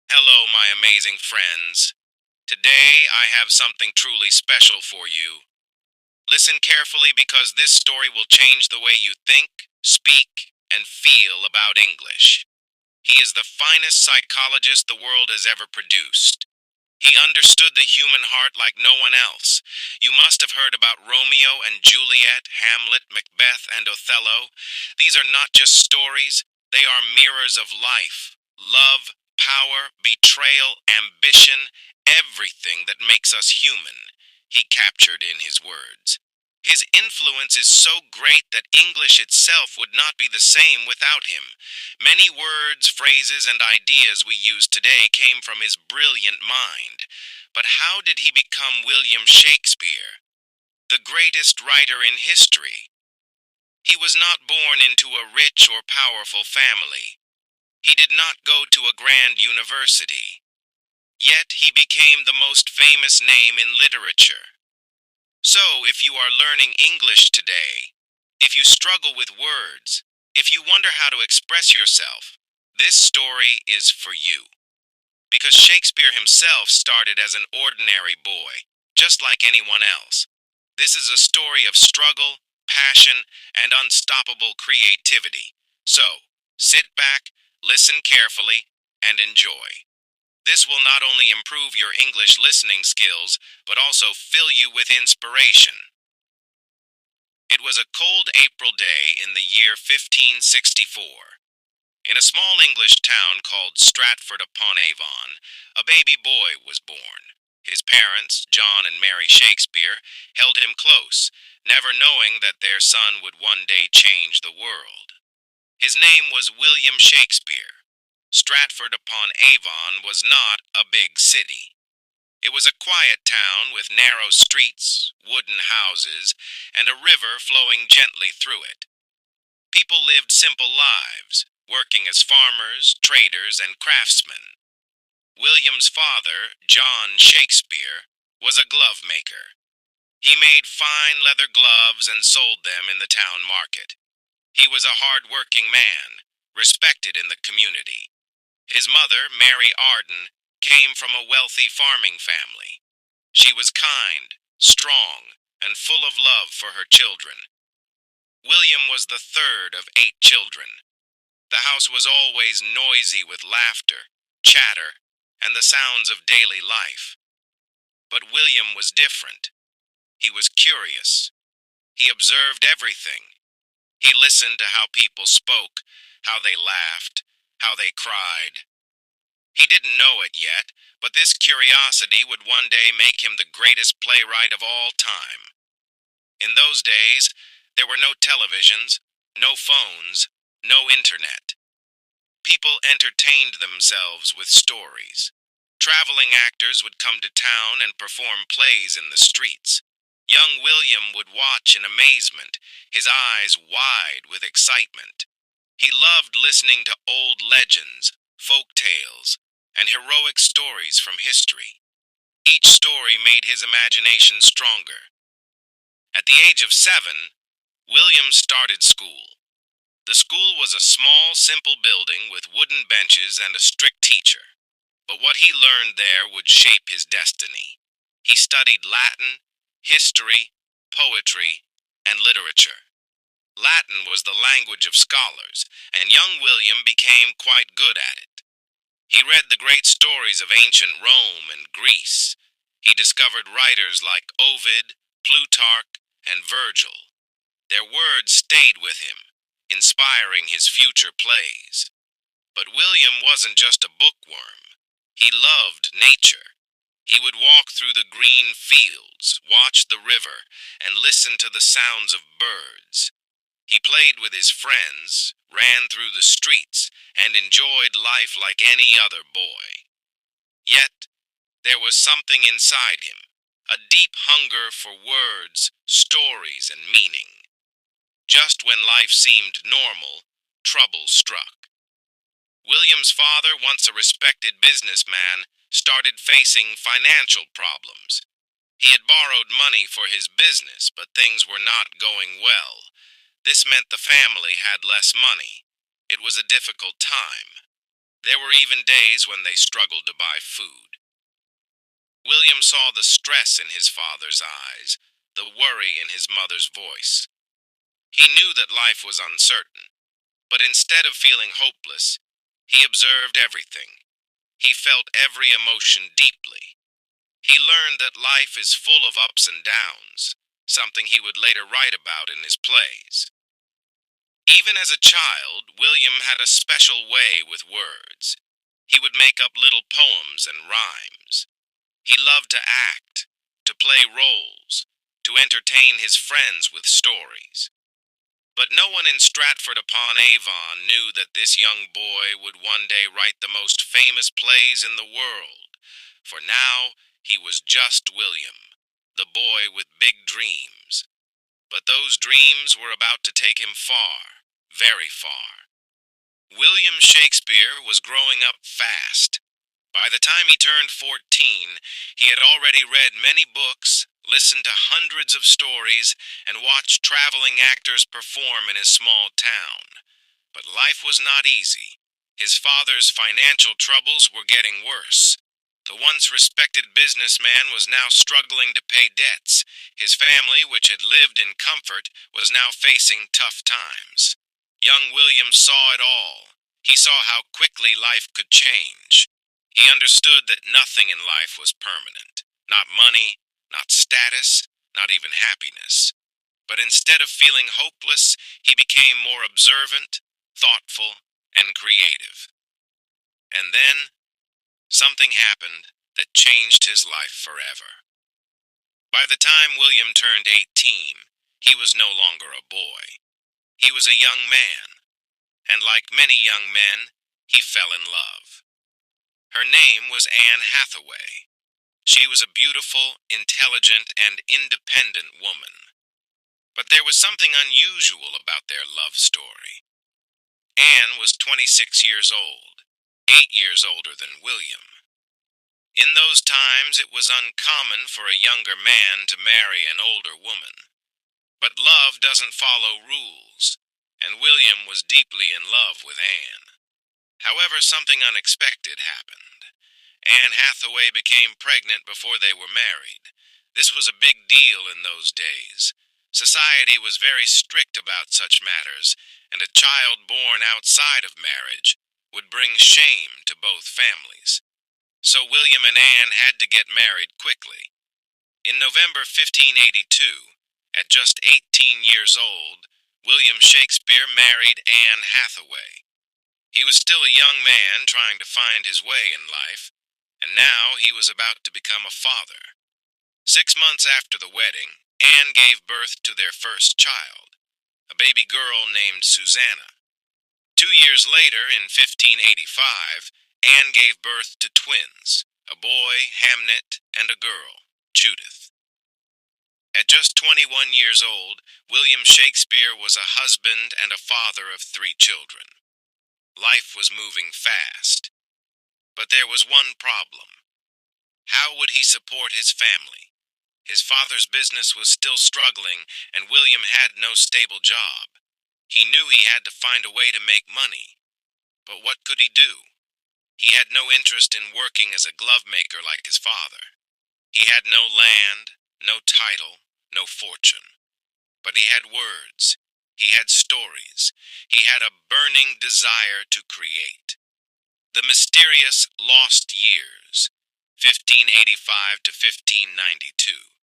Hello, my amazing friends. Today I have something truly special for you. Listen carefully because this story will change the way you think, speak, and feel about English. He is the finest psychologist the world has ever produced. He understood the human heart like no one else. You must have heard about Romeo and Juliet, Hamlet, Macbeth, and Othello. These are not just stories, they are mirrors of life. Love, power, betrayal, ambition, everything that makes us human, he captured in his words. His influence is so great that English itself would not be the same without him. Many words, phrases, and ideas we use today came from his brilliant mind. But how did he become William Shakespeare, the greatest writer in history? He was not born into a rich or powerful family. He did not go to a grand university. Yet he became the most famous name in literature. So, if you are learning English today, if you struggle with words, if you wonder how to express yourself, this story is for you. Because Shakespeare himself started as an ordinary boy, just like anyone else. This is a story of struggle, passion, and unstoppable creativity. So, sit back, listen carefully, and enjoy. This will not only improve your English listening skills, but also fill you with inspiration. It was a cold April day in the year 1564. In a small English town called Stratford-upon-Avon, a baby boy was born. His parents, John and Mary Shakespeare, held him close, never knowing that their son would one day change the world. His name was William Shakespeare. Stratford-upon-Avon was not a big city. It was a quiet town with narrow streets, wooden houses, and a river flowing gently through it. People lived simple lives, working as farmers, traders, and craftsmen. William's father, John Shakespeare, was a glove maker. He made fine leather gloves and sold them in the town market. He was a hard-working man, respected in the community. His mother, Mary Arden, came from a wealthy farming family. She was kind, strong, and full of love for her children. William was the third of 8 children. The house was always noisy with laughter, chatter, and the sounds of daily life. But William was different. He was curious. He observed everything. He listened to how people spoke, how they laughed, how they cried. He didn't know it yet, but this curiosity would one day make him the greatest playwright of all time. In those days, there were no televisions, no phones, no internet. People entertained themselves with stories. Traveling actors would come to town and perform plays in the streets. Young William would watch in amazement, his eyes wide with excitement. He loved listening to old legends, folk tales, and heroic stories from history. Each story made his imagination stronger. At the age of 7, William started school. The school was a small, simple building with wooden benches and a strict teacher. But what he learned there would shape his destiny. He studied Latin, history, poetry, and literature. Latin was the language of scholars, and young William became quite good at it. He read the great stories of ancient Rome and Greece. He discovered writers like Ovid, Plutarch, and Virgil. Their words stayed with him, inspiring his future plays. But William wasn't just a bookworm. He loved nature. He would walk through the green fields, watch the river, and listen to the sounds of birds. He played with his friends, ran through the streets, and enjoyed life like any other boy. Yet, there was something inside him, a deep hunger for words, stories, and meaning. Just when life seemed normal, trouble struck. William's father, once a respected businessman, started facing financial problems. He had borrowed money for his business, but things were not going well. This meant the family had less money. It was a difficult time. There were even days when they struggled to buy food. William saw the stress in his father's eyes, the worry in his mother's voice. He knew that life was uncertain, but instead of feeling hopeless, he observed everything. He felt every emotion deeply. He learned that life is full of ups and downs, something he would later write about in his plays. Even as a child, William had a special way with words. He would make up little poems and rhymes. He loved to act, to play roles, to entertain his friends with stories. But no one in Stratford-upon-Avon knew that this young boy would one day write the most famous plays in the world. For now, he was just William, the boy with big dreams. But those dreams were about to take him far, very far. William Shakespeare was growing up fast. By the time he turned 14, he had already read many books, listened to hundreds of stories, and watched traveling actors perform in his small town. But life was not easy. His father's financial troubles were getting worse. The once respected businessman was now struggling to pay debts. His family, which had lived in comfort, was now facing tough times. Young William saw it all. He saw how quickly life could change. He understood that nothing in life was permanent. Not money, not status, not even happiness. But instead of feeling hopeless, he became more observant, thoughtful, and creative. And then, something happened that changed his life forever. By the time William turned 18, he was no longer a boy. He was a young man, and like many young men, he fell in love. Her name was Anne Hathaway. She was a beautiful, intelligent, and independent woman. But there was something unusual about their love story. Anne was 26 years old, 8 years older than William. In those times, it was uncommon for a younger man to marry an older woman. But love doesn't follow rules, and William was deeply in love with Anne. However, something unexpected happened. Anne Hathaway became pregnant before they were married. This was a big deal in those days. Society was very strict about such matters, and a child born outside of marriage would bring shame to both families. So William and Anne had to get married quickly. In November 1582, at just 18 years old, William Shakespeare married Anne Hathaway. He was still a young man trying to find his way in life, and now he was about to become a father. 6 months after the wedding, Anne gave birth to their first child, a baby girl named Susanna. 2 years later, in 1585, Anne gave birth to twins, a boy, Hamnet, and a girl, Judith. At just 21 years old, William Shakespeare was a husband and a father of 3 children. Life was moving fast. But there was one problem. How would he support his family? His father's business was still struggling, and William had no stable job. He knew he had to find a way to make money. But what could he do? He had no interest in working as a glove maker like his father. He had no land, no title, no fortune. But he had words. He had stories. He had a burning desire to create. The mysterious lost years, 1585 to 1592.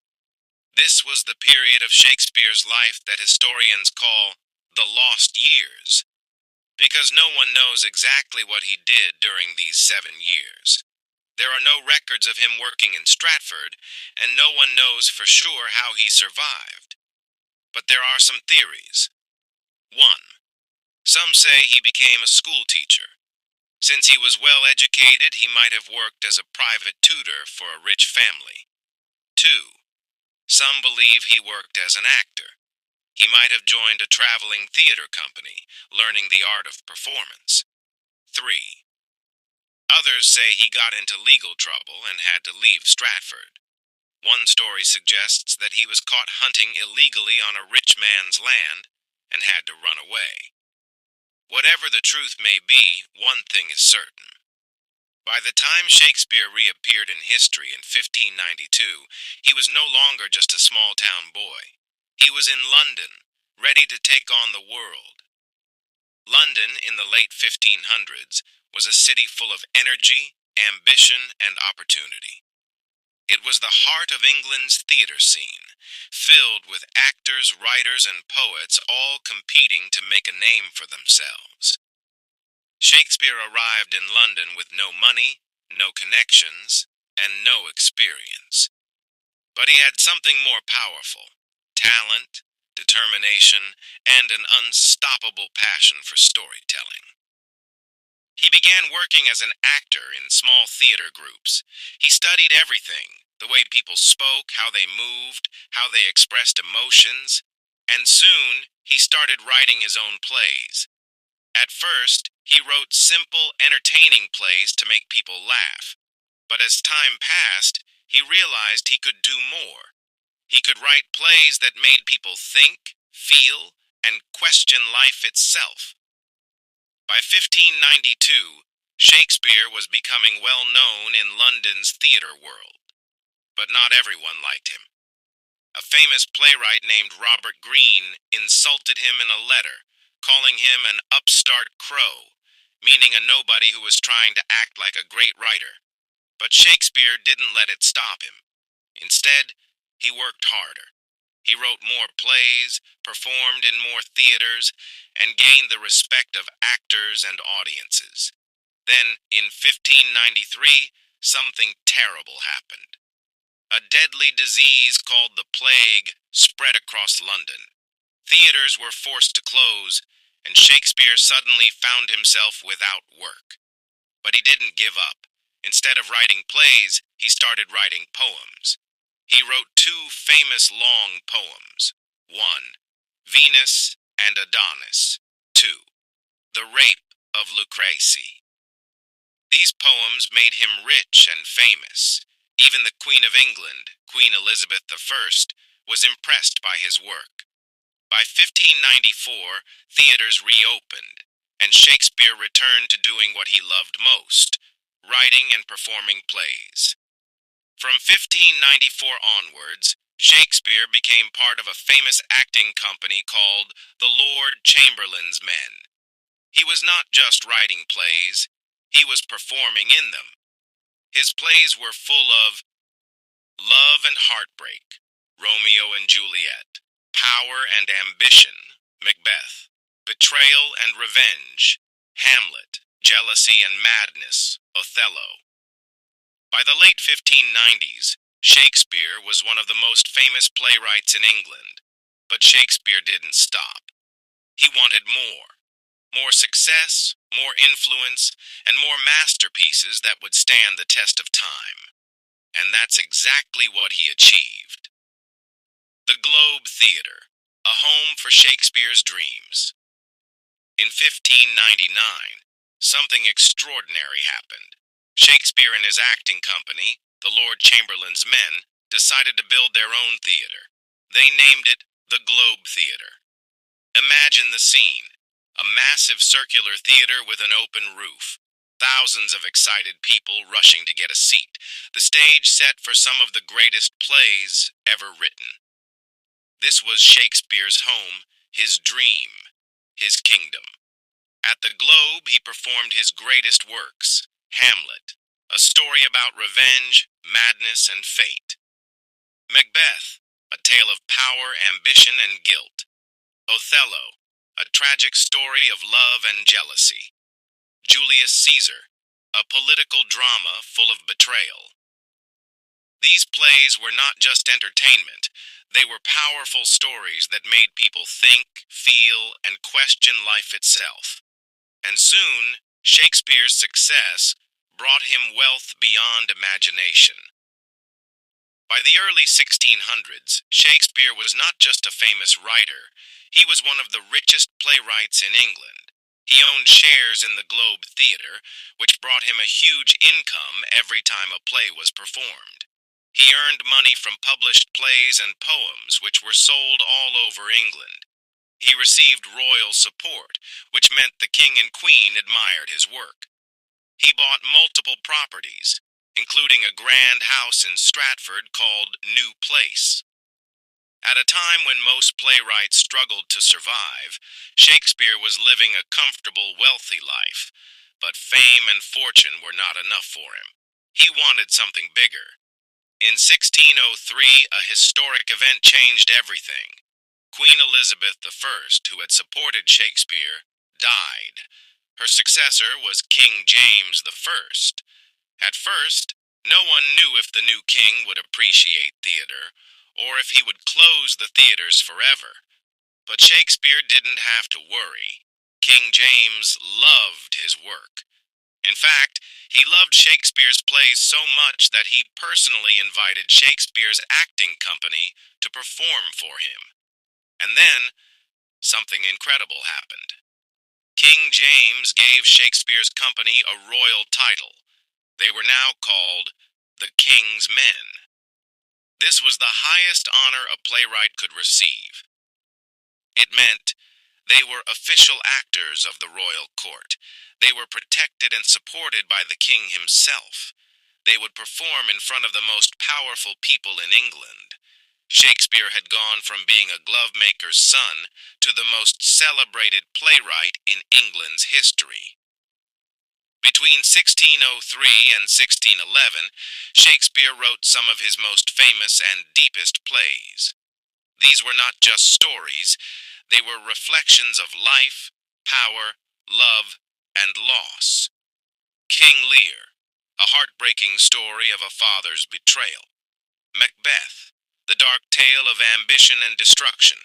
This was the period of Shakespeare's life that historians call the lost years, because no one knows exactly what he did during these 7 years. There are no records of him working in Stratford, and no one knows for sure how he survived. But there are some theories. 1. Some say he became a school teacher. Since he was well educated, he might have worked as a private tutor for a rich family. 2. Some believe he worked as an actor. He might have joined a traveling theater company, learning the art of performance. 3. Others say he got into legal trouble and had to leave Stratford. One story suggests that he was caught hunting illegally on a rich man's land and had to run away. Whatever the truth may be, one thing is certain. By the time Shakespeare reappeared in history in 1592, he was no longer just a small-town boy. He was in London, ready to take on the world. London, in the late 1500s, was a city full of energy, ambition, and opportunity. It was the heart of England's theatre scene, filled with actors, writers, and poets all competing to make a name for themselves. Shakespeare arrived in London with no money, no connections, and no experience. But he had something more powerful: talent, determination, and an unstoppable passion for storytelling. He began working as an actor in small theater groups. He studied everything: the way people spoke, how they moved, how they expressed emotions, and soon he started writing his own plays. At first, he wrote simple, entertaining plays to make people laugh. But as time passed, he realized he could do more. He could write plays that made people think, feel, and question life itself. By 1592, Shakespeare was becoming well known in London's theatre world. But not everyone liked him. A famous playwright named Robert Greene insulted him in a letter, calling him an upstart crow, meaning a nobody who was trying to act like a great writer. But Shakespeare didn't let it stop him. Instead, he worked harder. He wrote more plays, performed in more theaters, and gained the respect of actors and audiences. Then, in 1593, something terrible happened. A deadly disease called the plague spread across London. Theaters were forced to close, and Shakespeare suddenly found himself without work. But he didn't give up. Instead of writing plays, he started writing poems. He wrote two famous long poems. 1. Venus and Adonis. 2. The Rape of Lucrece. These poems made him rich and famous. Even the Queen of England, Queen Elizabeth I, was impressed by his work. By 1594, theaters reopened, and Shakespeare returned to doing what he loved most: writing and performing plays. From 1594 onwards, Shakespeare became part of a famous acting company called the Lord Chamberlain's Men. He was not just writing plays, he was performing in them. His plays were full of love and heartbreak, Romeo and Juliet; power and ambition, Macbeth; betrayal and revenge, Hamlet; jealousy and madness, Othello. By the late 1590s, Shakespeare was one of the most famous playwrights in England. But Shakespeare didn't stop. He wanted more. More success, more influence, and more masterpieces that would stand the test of time. And that's exactly what he achieved. The Globe Theatre, a home for Shakespeare's dreams. In 1599, something extraordinary happened. Shakespeare and his acting company, the Lord Chamberlain's Men, decided to build their own theater. They named it the Globe Theatre. Imagine the scene: a massive circular theater with an open roof. Thousands of excited people rushing to get a seat. The stage set for some of the greatest plays ever written. This was Shakespeare's home, his dream, his kingdom. At the Globe, he performed his greatest works: Hamlet, a story about revenge, madness, and fate; Macbeth, a tale of power, ambition, and guilt; Othello, a tragic story of love and jealousy; Julius Caesar, a political drama full of betrayal. These plays were not just entertainment, they were powerful stories that made people think, feel, and question life itself. And soon, Shakespeare's success brought him wealth beyond imagination. By the early 1600s, Shakespeare was not just a famous writer, he was one of the richest playwrights in England. He owned shares in the Globe Theatre, which brought him a huge income every time a play was performed. He earned money from published plays and poems which were sold all over England. He received royal support, which meant the king and queen admired his work. He bought multiple properties, including a grand house in Stratford called New Place. At a time when most playwrights struggled to survive, Shakespeare was living a comfortable, wealthy life, but fame and fortune were not enough for him. He wanted something bigger. In 1603, a historic event changed everything. Queen Elizabeth I, who had supported Shakespeare, died. Her successor was King James I. At first, no one knew if the new king would appreciate theater, or if he would close the theaters forever. But Shakespeare didn't have to worry. King James loved his work. In fact, he loved Shakespeare's plays so much that he personally invited Shakespeare's acting company to perform for him. And then, something incredible happened. King James gave Shakespeare's company a royal title. They were now called the King's Men. This was the highest honor a playwright could receive. It meant they were official actors of the royal court. They were protected and supported by the king himself. They would perform in front of the most powerful people in England. Shakespeare had gone from being a glovemaker's son to the most celebrated playwright in England's history. Between 1603 and 1611, Shakespeare wrote some of his most famous and deepest plays. These were not just stories, they were reflections of life, power, love, and loss. King Lear, a heartbreaking story of a father's betrayal. Macbeth, the dark tale of ambition and destruction.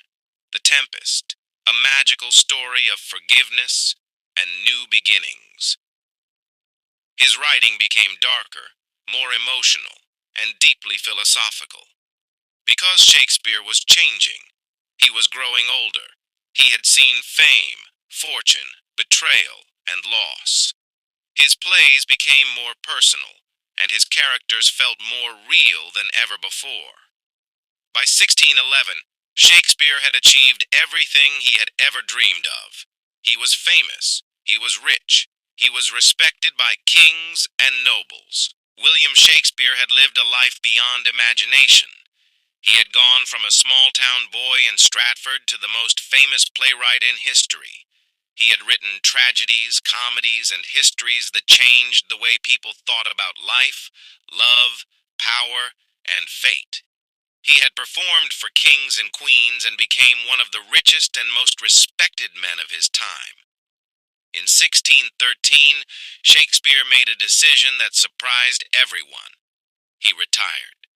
The Tempest, a magical story of forgiveness and new beginnings. His writing became darker, more emotional, and deeply philosophical. Because Shakespeare was changing, he was growing older. He had seen fame, fortune, betrayal, and loss. His plays became more personal, and his characters felt more real than ever before. By 1611, Shakespeare had achieved everything he had ever dreamed of. He was famous, he was rich, he was respected by kings and nobles. William Shakespeare had lived a life beyond imagination. He had gone from a small-town boy in Stratford to the most famous playwright in history. He had written tragedies, comedies, and histories that changed the way people thought about life, love, power, and fate. He had performed for kings and queens and became one of the richest and most respected men of his time. In 1613, Shakespeare made a decision that surprised everyone. He retired.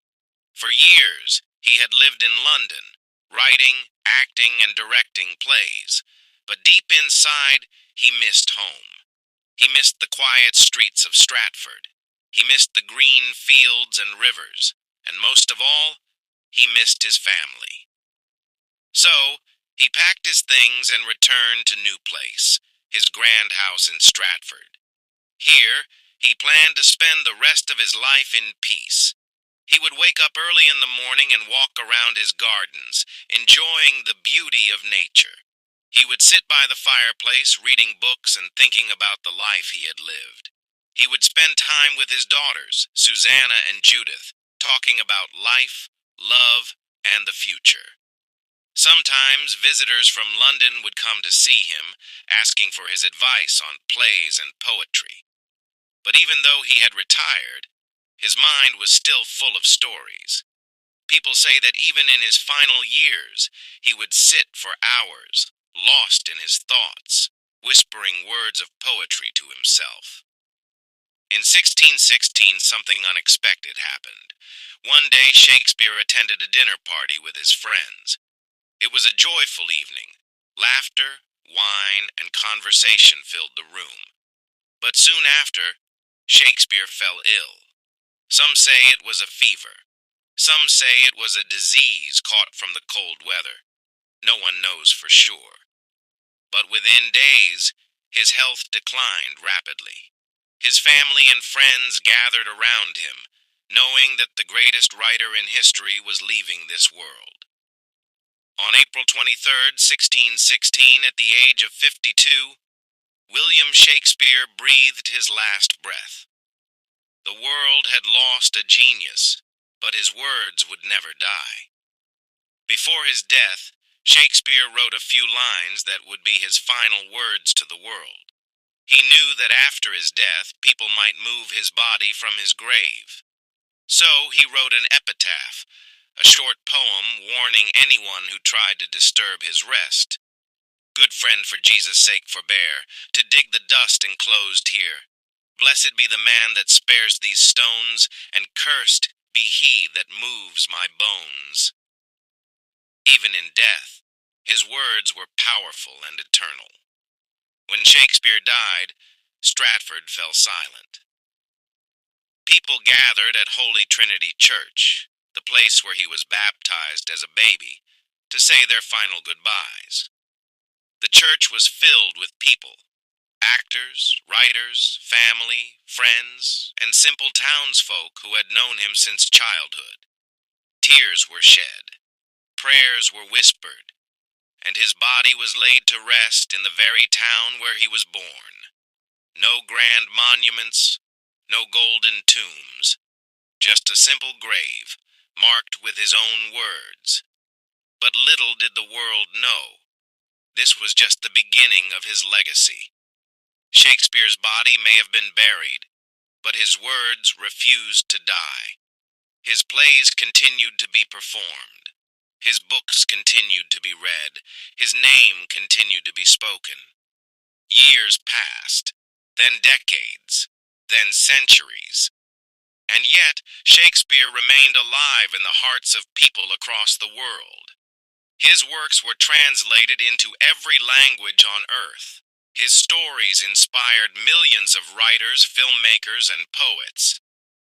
For years, he had lived in London, writing, acting, and directing plays, but deep inside, he missed home. He missed the quiet streets of Stratford. He missed the green fields and rivers, and most of all, he missed his family. So, he packed his things and returned to New Place, his grand house in Stratford. Here, he planned to spend the rest of his life in peace. He would wake up early in the morning and walk around his gardens, enjoying the beauty of nature. He would sit by the fireplace, reading books and thinking about the life he had lived. He would spend time with his daughters, Susanna and Judith, talking about life, love, and the future. Sometimes visitors from London would come to see him, asking for his advice on plays and poetry. But even though he had retired, his mind was still full of stories. People say that even in his final years, he would sit for hours, lost in his thoughts, whispering words of poetry to himself. In 1616, something unexpected happened. One day, Shakespeare attended a dinner party with his friends. It was a joyful evening. Laughter, wine, and conversation filled the room. But soon after, Shakespeare fell ill. Some say it was a fever. Some say it was a disease caught from the cold weather. No one knows for sure. But within days, his health declined rapidly. His family and friends gathered around him, knowing that the greatest writer in history was leaving this world. On April 23rd, 1616, at the age of 52, William Shakespeare breathed his last breath. The world had lost a genius, but his words would never die. Before his death, Shakespeare wrote a few lines that would be his final words to the world. He knew that after his death, people might move his body from his grave. So he wrote an epitaph, a short poem warning anyone who tried to disturb his rest. Good friend, for Jesus' sake forbear to dig the dust enclosed here. Blessed be the man that spares these stones, and cursed be he that moves my bones. Even in death, his words were powerful and eternal. When Shakespeare died, Stratford fell silent. People gathered at Holy Trinity Church, the place where he was baptized as a baby, to say their final goodbyes. The church was filled with people, actors, writers, family, friends, and simple townsfolk who had known him since childhood. Tears were shed, prayers were whispered, and his body was laid to rest in the very town where he was born. No grand monuments, no golden tombs, just a simple grave, marked with his own words. But little did the world know, this was just the beginning of his legacy. Shakespeare's body may have been buried, but his words refused to die. His plays continued to be performed. His books continued to be read. His name continued to be spoken. Years passed, then decades, then centuries. And yet, Shakespeare remained alive in the hearts of people across the world. His works were translated into every language on earth. His stories inspired millions of writers, filmmakers, and poets.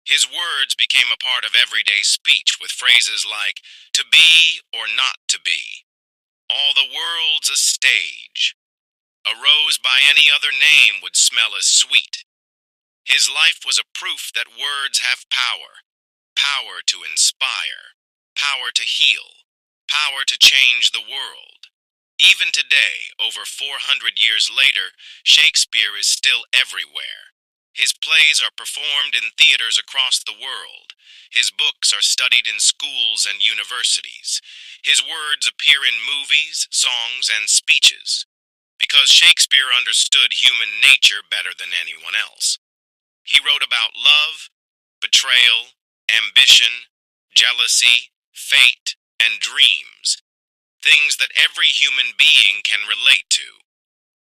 His words became a part of everyday speech with phrases like, "to be or not to be," "all the world's a stage," "a rose by any other name would smell as sweet." His life was a proof that words have power, power to inspire, power to heal, power to change the world. Even today, over 400 years later, Shakespeare is still everywhere. His plays are performed in theaters across the world. His books are studied in schools and universities. His words appear in movies, songs, and speeches. Because Shakespeare understood human nature better than anyone else. He wrote about love, betrayal, ambition, jealousy, fate, and dreams. Things that every human being can relate to.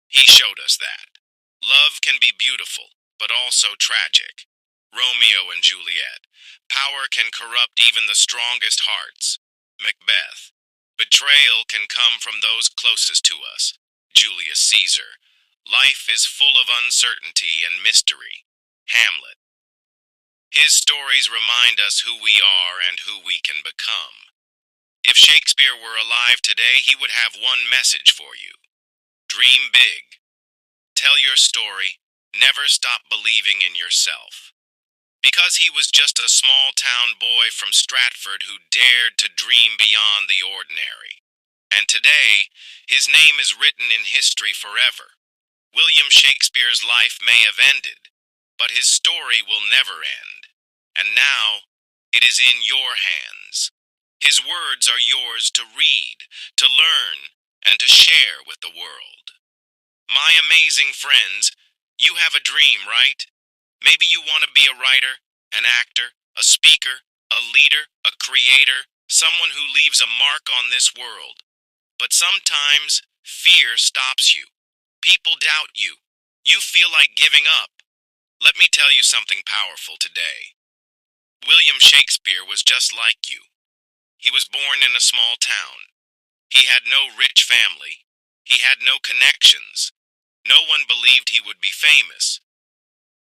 He showed us that. Love can be beautiful, but also tragic. Romeo and Juliet. Power can corrupt even the strongest hearts. Macbeth. Betrayal can come from those closest to us. Julius Caesar. Life is full of uncertainty and mystery. Hamlet. His stories remind us who we are and who we can become. If Shakespeare were alive today, he would have one message for you. Dream big. Tell your story. Never stop believing in yourself. Because he was just a small-town boy from Stratford who dared to dream beyond the ordinary. And today, his name is written in history forever. William Shakespeare's life may have ended, but his story will never end. And now, it is in your hands. His words are yours to read, to learn, and to share with the world. My amazing friends, you have a dream, right? Maybe you want to be a writer, an actor, a speaker, a leader, a creator, someone who leaves a mark on this world. But sometimes, fear stops you. People doubt you. You feel like giving up. Let me tell you something powerful today. William Shakespeare was just like you. He was born in a small town. He had no rich family. He had no connections. No one believed he would be famous.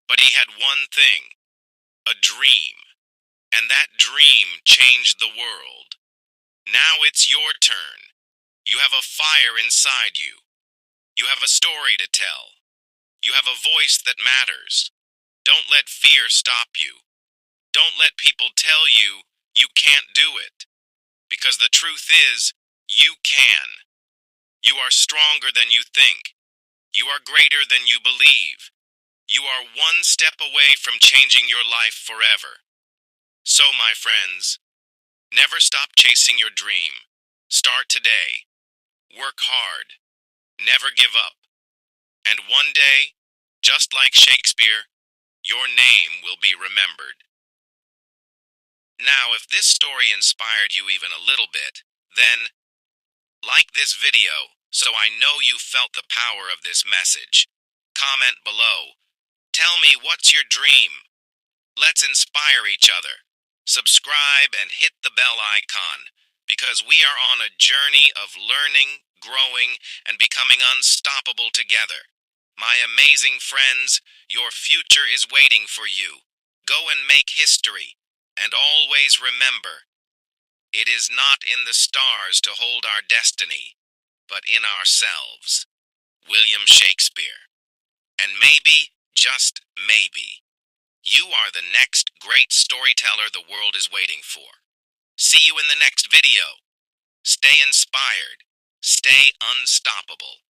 But he had one thing, a dream. And that dream changed the world. Now it's your turn. You have a fire inside you. You have a story to tell. You have a voice that matters. Don't let fear stop you. Don't let people tell you you can't do it. Because the truth is, You can. You are stronger than you think. You are greater than you believe. You are one step away from changing your life forever. So, my friends, never stop chasing your dream. Start today. Work hard. Never give up. And one day, just like Shakespeare, your name will be remembered. Now, if this story inspired you even a little bit, then like this video so I know you felt the power of this message. Comment below. Tell me what's your dream. Let's inspire each other. Subscribe and hit the bell icon because we are on a journey of learning, growing, and becoming unstoppable together. My amazing friends, your future is waiting for you. Go and make history. And always remember, it is not in the stars to hold our destiny, but in ourselves. William Shakespeare. And maybe, just maybe, you are the next great storyteller the world is waiting for. See you in the next video. Stay inspired. Stay unstoppable.